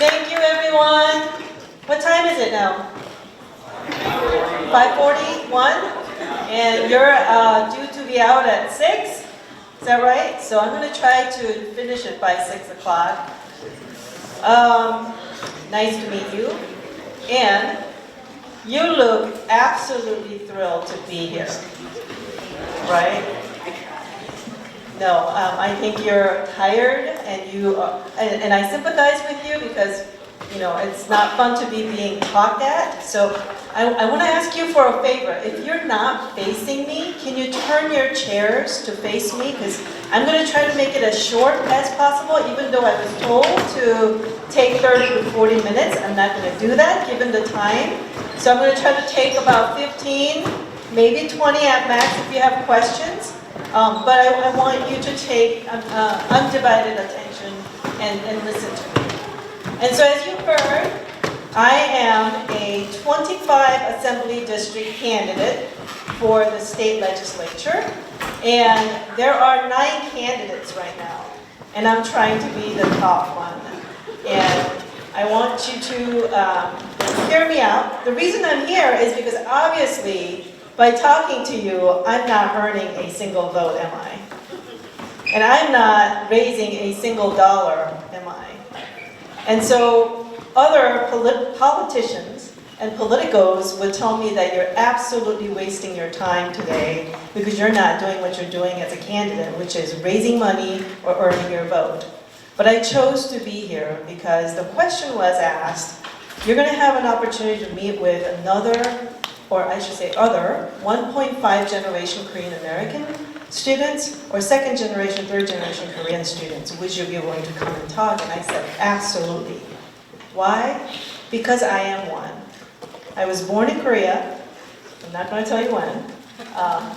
Thank you, everyone. What time is it now? 5:41? And you're due to be out at 6? Is that right? So I'm going to try to finish it by 6 o'clock. Nice to meet you. And you look absolutely thrilled to be here, right? No, I think you're tired, and and I sympathize with you because, you know, it's not fun to be being talked at. So I want to ask you for a favor. If you're not facing me, can you turn your chairs to face me? Because I'm going to try to make it as short as possible, even though I was told to take 30 to 40 minutes. I'm not going to do that given the time. So I'm going to try to take about 15, maybe 20 at max if you have questions. But I want you to take undivided attention and listen to me. And so as you heard, I am a 25 Assembly District candidate for the state legislature. And there are 9 candidates right now. And I'm trying to be the top one. And I want you to hear me out. The reason I'm here is because obviously, by talking to you, I'm not earning a single vote, am I? And I'm not raising a single dollar, am I? And so other politicians and politicos would tell me that you're absolutely wasting your time today because you're not doing what you're doing as a candidate, which is raising money or earning your vote. But I chose to be here because the question was asked, you're going to have an opportunity to meet with another, or I should say other, 1.5 generation Korean American students, or second generation, third generation Korean students. Would you be willing to come and talk? And I said, absolutely. Why? Because I am one. I was born in Korea. I'm not going to tell you when.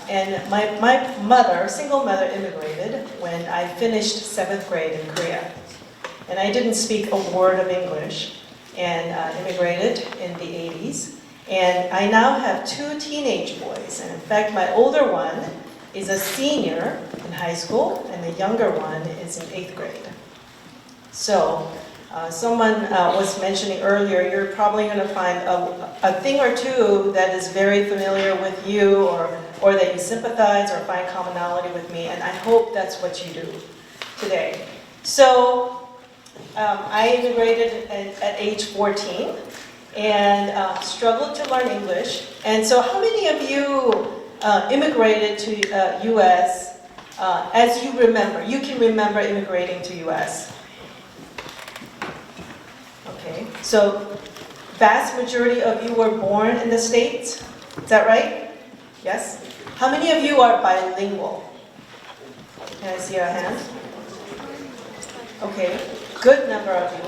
And my mother, single mother, immigrated when I finished 7th grade in Korea. And I didn't speak a word of English, and immigrated in the 80s. And I now have 2 teenage boys. And in fact, my older one is a senior in high school, and the younger one is in 8th grade. So someone was mentioning earlier, you're probably going to find a thing or two that is very familiar with you, or that you sympathize or find commonality with me, and I hope that's what you do today. So I immigrated at age 14 and struggled to learn English. And so how many of you immigrated to U.S. As you remember? You can remember immigrating to U.S. Okay, so vast majority of you were born in the States? Is that right? Yes? How many of you are bilingual? Can I see a hand? Okay, good number of you.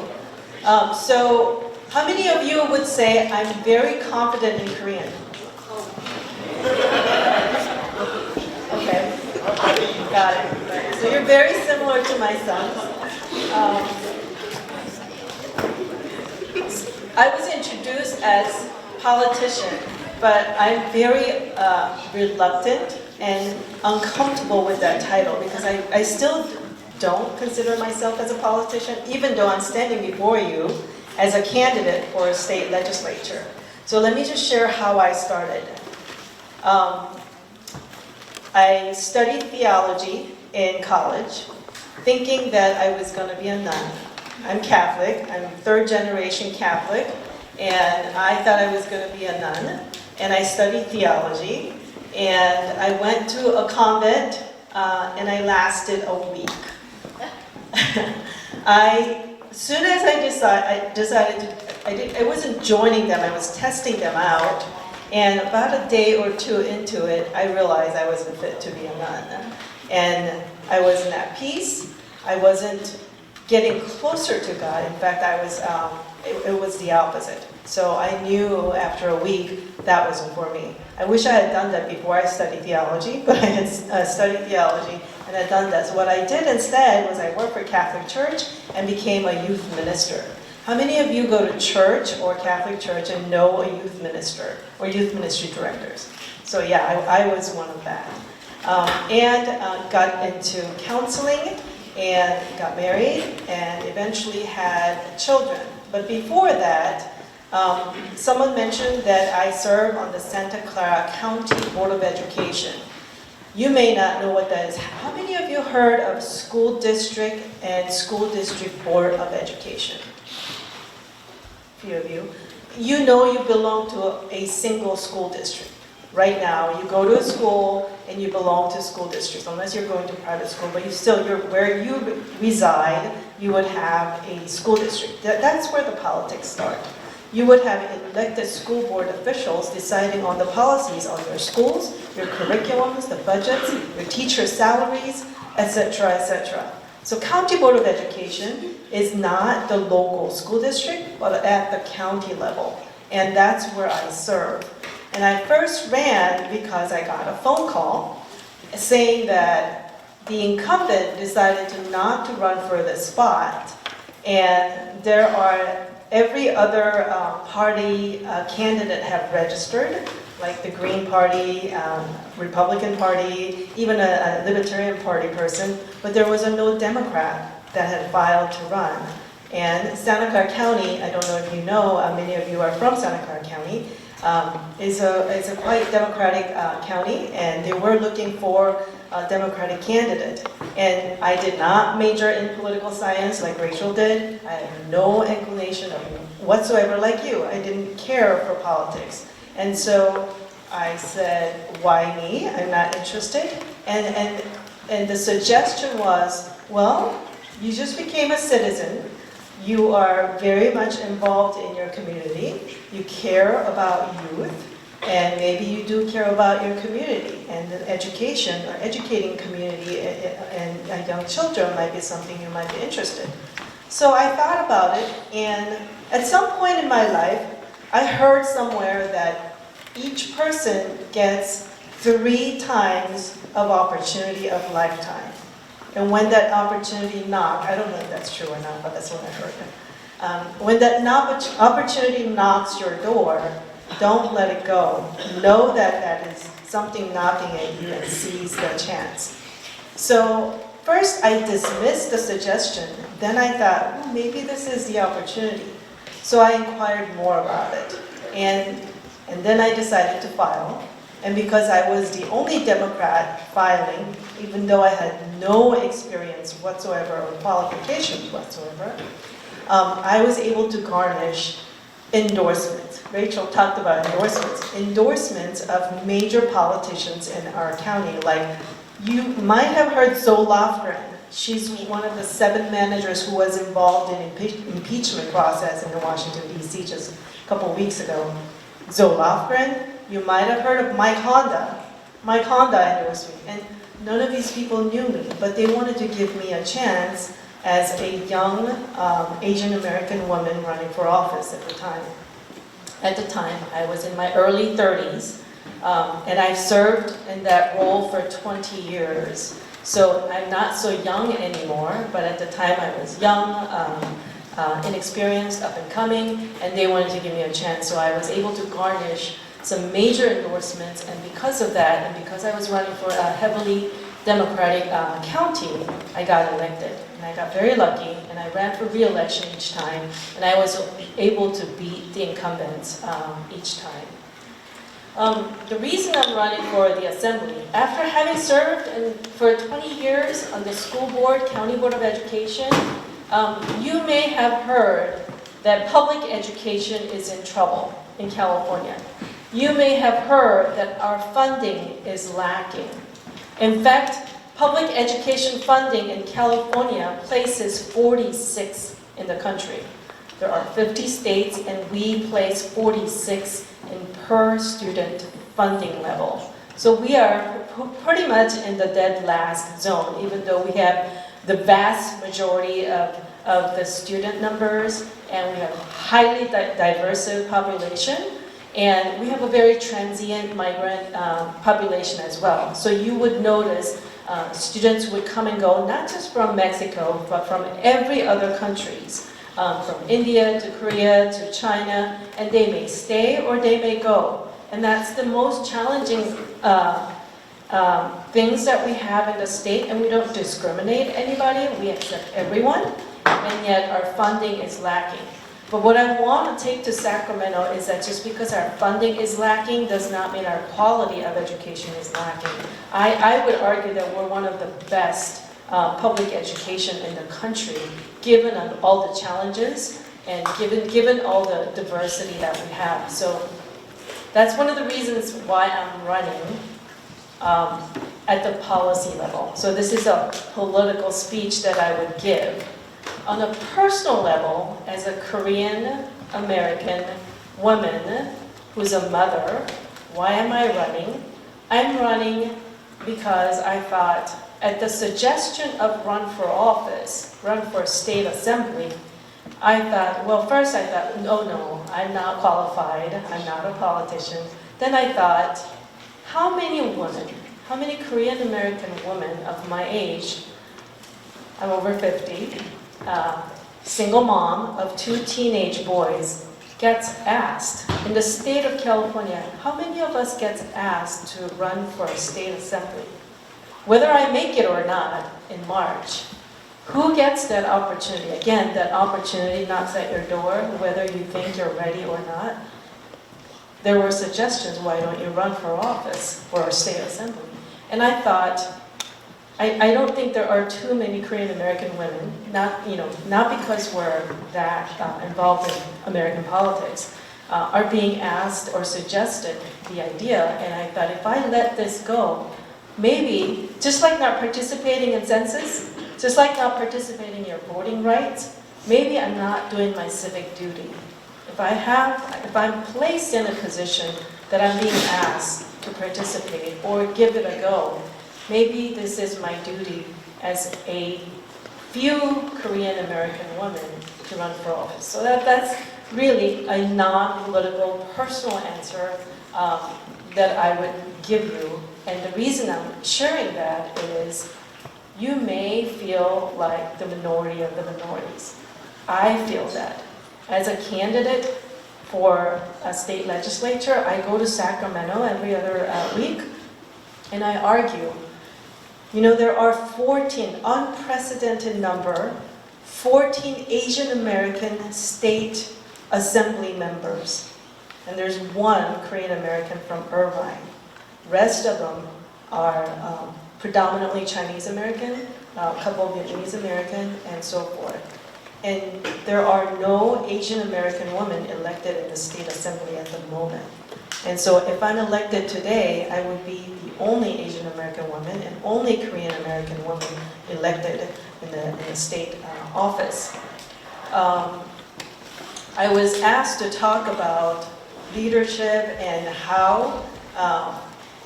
So how many of you would say, I'm very confident in Korean? Okay, got it. Right. So you're very similar to my sons. I was introduced as politician, but I'm very reluctant and uncomfortable with that title because I still don't consider myself as a politician, even though I'm standing before you as a candidate for a state legislature. So let me just share how I started. I studied theology in college, thinking that I was going to be a nun. I'm Catholic, I'm 3rd generation Catholic, and I thought I was going to be a nun, and I studied theology, and I went to a convent, and I lasted a week. As soon as I decided to, I wasn't joining them, I was testing them out. And about a day or 2 into it, I realized I wasn't fit to be a nun. And I wasn't at peace. I wasn't getting closer to God. In fact, it was the opposite. So I knew after a week that wasn't for me. I wish I had done that before I studied theology, but I had studied theology and had done that. So what I did instead was I worked for Catholic Church and became a youth minister. How many of you go to church or Catholic church and know a youth minister or youth ministry directors? So yeah, I was one of that. And got into counseling and got married and eventually had children. But before that, someone mentioned that I serve on the Santa클라라카운티 Board of Education. You may not know what that is. How many of you heard of school district and school district board of education? A few of you. You know you belong to a single school district. Right now, you go to a school and you belong to school districts, unless you're going to private school, but where you reside, you would have a school district. That's where the politics start. You would have elected school board officials deciding on the policies on your schools, your curriculums, the budgets, your teacher salaries, etc., etc. So County Board of Education is not the local school district, but at the county level. And that's where I serve. And I first ran because I got a phone call saying that the incumbent decided not to run for this spot. And there are every other party candidate have registered, like the Green Party, Republican Party, even a Libertarian Party person, but there was no Democrat that had filed to run. And Santa Clara County, I don't know if you know, many of you are from Santa Clara County, is a quite democratic county, and they were looking for a Democratic candidate. And I did not major in political science like Rachel did. I have no inclination of whatsoever like you. I didn't care for politics. And so I said, why me? I'm not interested. And the suggestion was, well, you just became a citizen. You are very much involved in your community. You care about youth, and maybe you do care about your community. And the education or educating community and young children might be something you might be interested. So I thought about it, and at some point in my life, I heard somewhere that each person gets 3 times of opportunity of lifetime. And when that opportunity knocks, I don't know if that's true or not, but that's what I heard. When that opportunity knocks your door, don't let it go. Know that that is something knocking at you and seize the chance. So first I dismissed the suggestion. Then I thought, well, maybe this is the opportunity. So I inquired more about it. And then I decided to file. And because I was the only Democrat filing, even though I had no experience whatsoever or qualifications whatsoever, I was able to garnish endorsements. Rachel talked about endorsements. Endorsements of major politicians in our county. Like, you might have heard Zoe Lofgren. She's one of the 7 managers who was involved in impeachment process in Washington, D.C. just a couple of weeks ago. Zoe Lofgren. You might have heard of Mike Honda. Mike Honda endorsed me. And none of these people knew me, but they wanted to give me a chance as a young Asian American woman running for office at the time. At the time, I was in my early 30s, and I've served in that role for 20 years. So I'm not so young anymore, but at the time I was young, inexperienced, up and coming, and they wanted to give me a chance. So I was able to garnish some major endorsements, and because of that, and because I was running for a heavily Democratic county, I got elected. And I got very lucky, and I ran for re-election each time, and I was able to beat the incumbents each time. The reason I'm running for the assembly, after having served for 20 years on the school board, County Board of Education, you may have heard that public education is in trouble in California. You may have heard that our funding is lacking. In fact, public education funding in California places 46 in the country. There are 50 states, and we place 46 in per student funding level. So we are pretty much in the dead last zone, even though we have the vast majority of the student numbers, and we have a highly diverse population. And we have a very transient migrant population as well. So you would notice students would come and go, not just from Mexico, but from every other countries, from India to Korea to China, and they may stay or they may go. And that's the most challenging things that we have in the state, and we don't discriminate anybody, we accept everyone, and yet our funding is lacking. But what I want to take to Sacramento is that just because our funding is lacking does not mean our quality of education is lacking. I would argue that we're one of the best public education in the country, given all the challenges and given all the diversity that we have. So that's one of the reasons why I'm running at the policy level. So this is a political speech that I would give. On a personal level, as a Korean American woman who's a mother, why am I running? I'm running because I thought, at the suggestion of run for office, run for state assembly, I thought, well, first I thought, no, I'm not qualified, I'm not a politician. Then I thought, how many Korean American women of my age, I'm over 50, single mom of 2 teenage boys, gets asked, in the state of California, how many of us gets asked to run for a state assembly? Whether I make it or not in March, who gets that opportunity? Again, that opportunity knocks at your door, whether you think you're ready or not. There were suggestions, why don't you run for office for a state assembly? And I thought, I don't think there are too many Korean American women, not because we're that involved in American politics, are being asked or suggested the idea. And I thought, if I let this go, maybe, just like not participating in census, just like not participating in your voting rights, maybe I'm not doing my civic duty. If I'm placed in a position that I'm being asked to participate or give it a go, maybe this is my duty as a few Korean American women to run for office. So that's really a non-political, personal answer that I would give you. And the reason I'm sharing that is you may feel like the minority of the minorities. I feel that. As a candidate for a state legislature, I go to Sacramento every other week, and I argue. There are 14, unprecedented number, 14 Asian American state assembly members. And there's 1 Korean American from Irvine. Rest of them are predominantly Chinese American, a couple of Vietnamese American, and so forth. And there are no Asian American women elected in the state assembly at the moment. And so if I'm elected today, I would be the only Asian American woman and only Korean American woman elected in the state office. I was asked to talk about leadership and how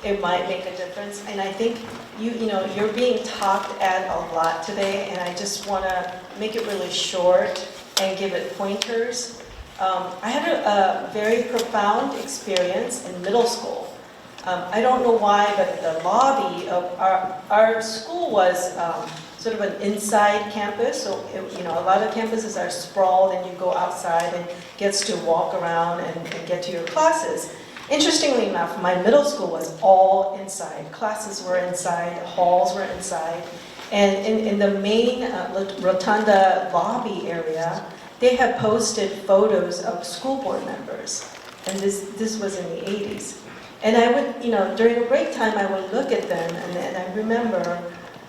it might make a difference. And I think you're being talked at a lot today, and I just want to make it really short and give it pointers. I had a very profound experience in middle school. I don't know why, but the lobby of our school was sort of an inside campus. So a lot of campuses are sprawled, and you go outside and gets to walk around and get to your classes. Interestingly enough, my middle school was all inside. Classes were inside, halls were inside. And in the main rotunda lobby area, they had posted photos of school board members. And this was in the 80s. And I would, during break time, I would look at them, and I remember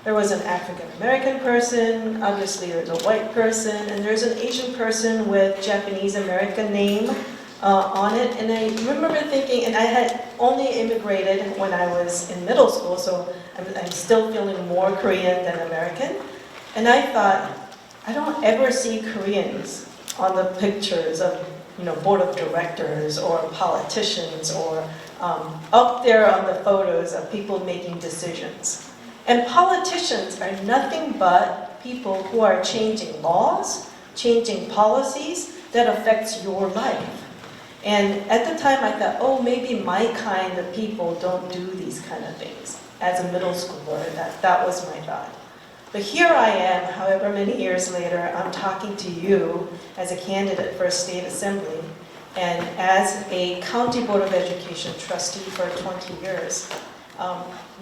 there was an African American person, obviously there's a white person, and there's an Asian person with Japanese American name on it. And I remember thinking, and I had only immigrated when I was in middle school, so I'm still feeling more Korean than American. And I thought, I don't ever see Koreans on the pictures of board of directors or politicians or up there on the photos of people making decisions. And politicians are nothing but people who are changing laws, changing policies that affects your life. And at the time I thought, oh, maybe my kind of people don't do these kind of things. As a middle schooler, that was my thought. But here I am, however many years later, I'm talking to you as a candidate for a state assembly and as a county board of education trustee for 20 years.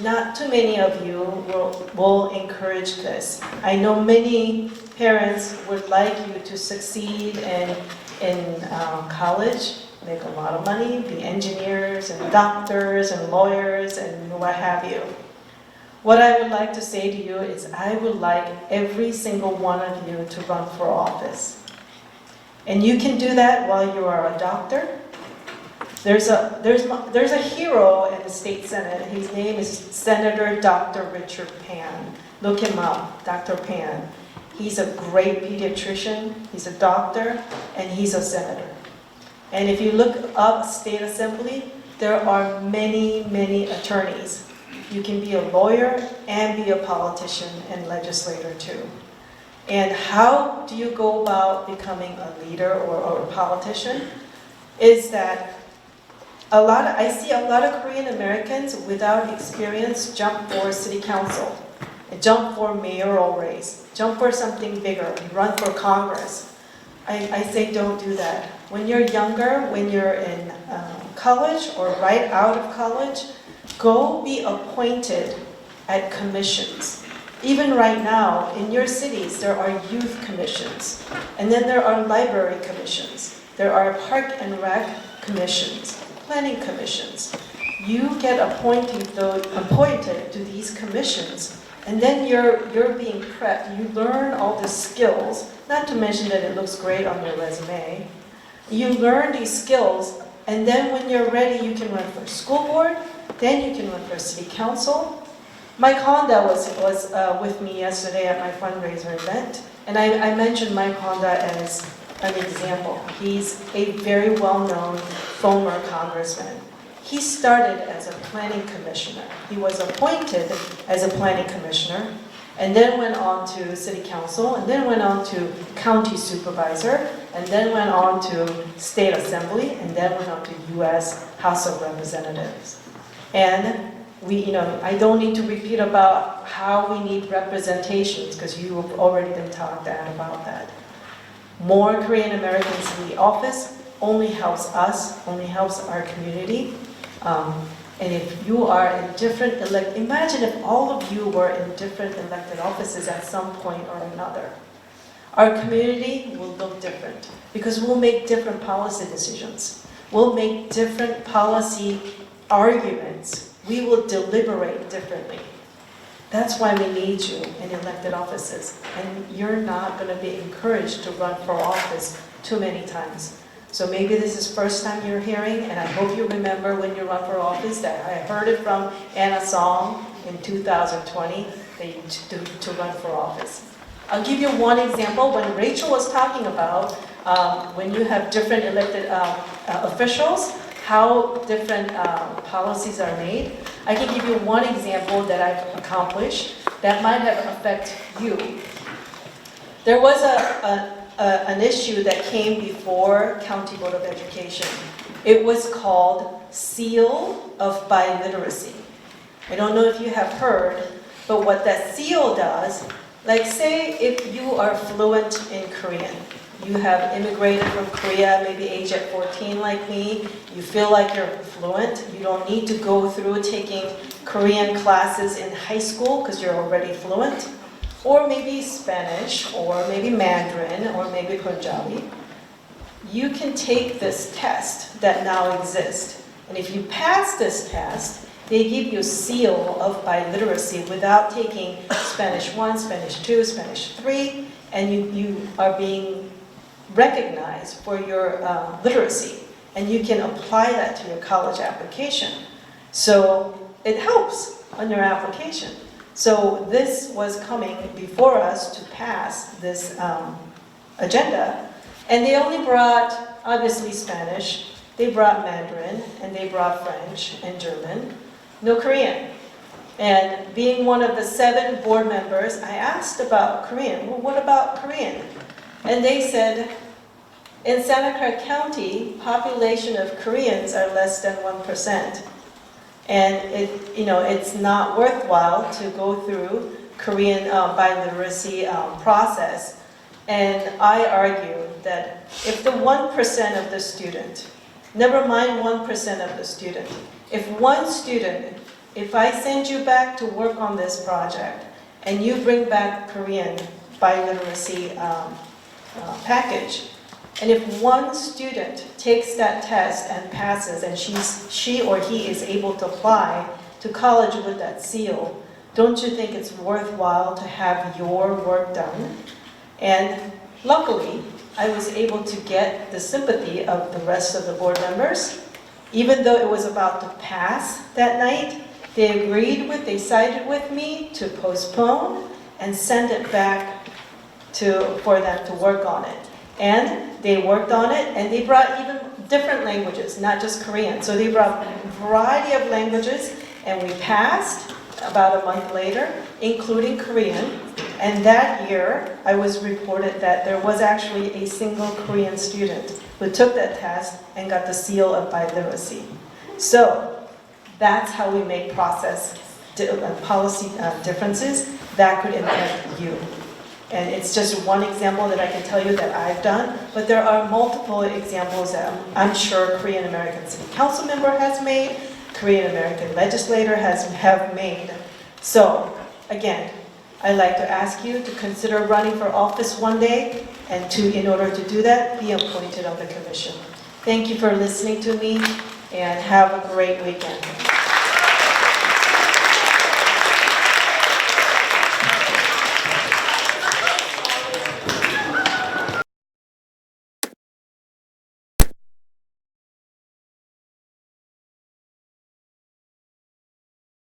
Not too many of you will encourage this. I know many parents would like you to succeed and in college, make a lot of money, be engineers and doctors and lawyers and what have you. What I would like to say to you is I would like every single one of you to run for office. And you can do that while you are a doctor. There's a hero in the state senate. His name is Senator Dr. Richard Pan. Look him up, Dr. Pan. He's a great pediatrician, he's a doctor, and he's a senator. And if you look up state assembly, there are many, many attorneys. You can be a lawyer and be a politician and legislator too. And how do you go about becoming a leader or a politician? Is that I see a lot of Korean Americans without experience jump for city council, jump for mayoral race, jump for something bigger, run for Congress. I say don't do that. When you're younger, when you're in college or right out of college, go be appointed at commissions. Even right now, in your cities, there are youth commissions, and then there are library commissions. There are park and rec commissions, planning commissions. You get appointed to these commissions, and then you're being prepped. You learn all the skills, not to mention that it looks great on your resume. You learn these skills, and then when you're ready, you can run for school board, then you can run for city council. Mike Honda was with me yesterday at my fundraiser event, and I mentioned Mike Honda as an example. He's a very well-known former congressman. He started as a planning commissioner. He was appointed as a planning commissioner, and then went on to city council, and then went on to county supervisor, and then went on to state assembly, and then went on to U.S. House of Representatives. And I don't need to repeat about how we need representations, because you have already been taught about that. More Korean Americans in the office only helps us, only helps our community. And if you are in different imagine if all of you were in different elected offices at some point or another. Our community will look different, because we'll make different policy decisions. We'll make different policy arguments. We will deliberate differently. That's why we need you in elected offices. And you're not going to be encouraged to run for office too many times. So maybe this is first time you're hearing, and I hope you remember when you run for office that I heard it from 애나송의 in 2020 to run for office. I'll give you one example. When Rachel was talking about when you have different elected officials, how different policies are made, I can give you one example that I've accomplished that might have affected you. There was an issue that came before County Board of Education. It was called Seal of Biliteracy. I don't know if you have heard, but what that seal does, like say if you are fluent in Korean, you have immigrated from Korea, maybe age at 14 like me, you feel like you're fluent, you don't need to go through taking Korean classes in high school because you're already fluent, or maybe Spanish, or maybe Mandarin, or maybe Punjabi. You can take this test that now exists, and if you pass this test, they give you a seal of biliteracy without taking Spanish 1, Spanish 2, Spanish 3, and you are being recognized for your literacy, and you can apply that to your college application. So it helps on your application. So this was coming before us to pass this agenda, and they only brought, obviously, Spanish, they brought Mandarin, and they brought French and German, no Korean. And being one of the 7 board members, I asked about Korean. Well, what about Korean? And they said, in Santa Clara County, population of Koreans are less than 1%. And it's not worthwhile to go through Korean biliteracy process. And I argue that if the 1% of the student, never mind 1% of the student, if I send you back to work on this project and you bring back Korean biliteracy package, And if one student takes that test and passes, and she or he is able to apply to college with that seal, don't you think it's worthwhile to have your work done? And luckily, I was able to get the sympathy of the rest of the board members. Even though it was about to pass that night, they sided with me to postpone and send it back for them to work on it. And they worked on it, and they brought even different languages, not just Korean. So they brought a variety of languages, and we passed about a month later, including Korean. And that year, I was reported that there was actually a single Korean student who took that test and got the seal of biliteracy. So that's how we make policy differences that could impact you. And it's just one example that I can tell you that I've done, but there are multiple examples that I'm sure Korean American City Council member has made, Korean American legislator have made. So again, I'd like to ask you to consider running for office one day, and in order to do that, be appointed on the commission. Thank you for listening to me, and have a great weekend.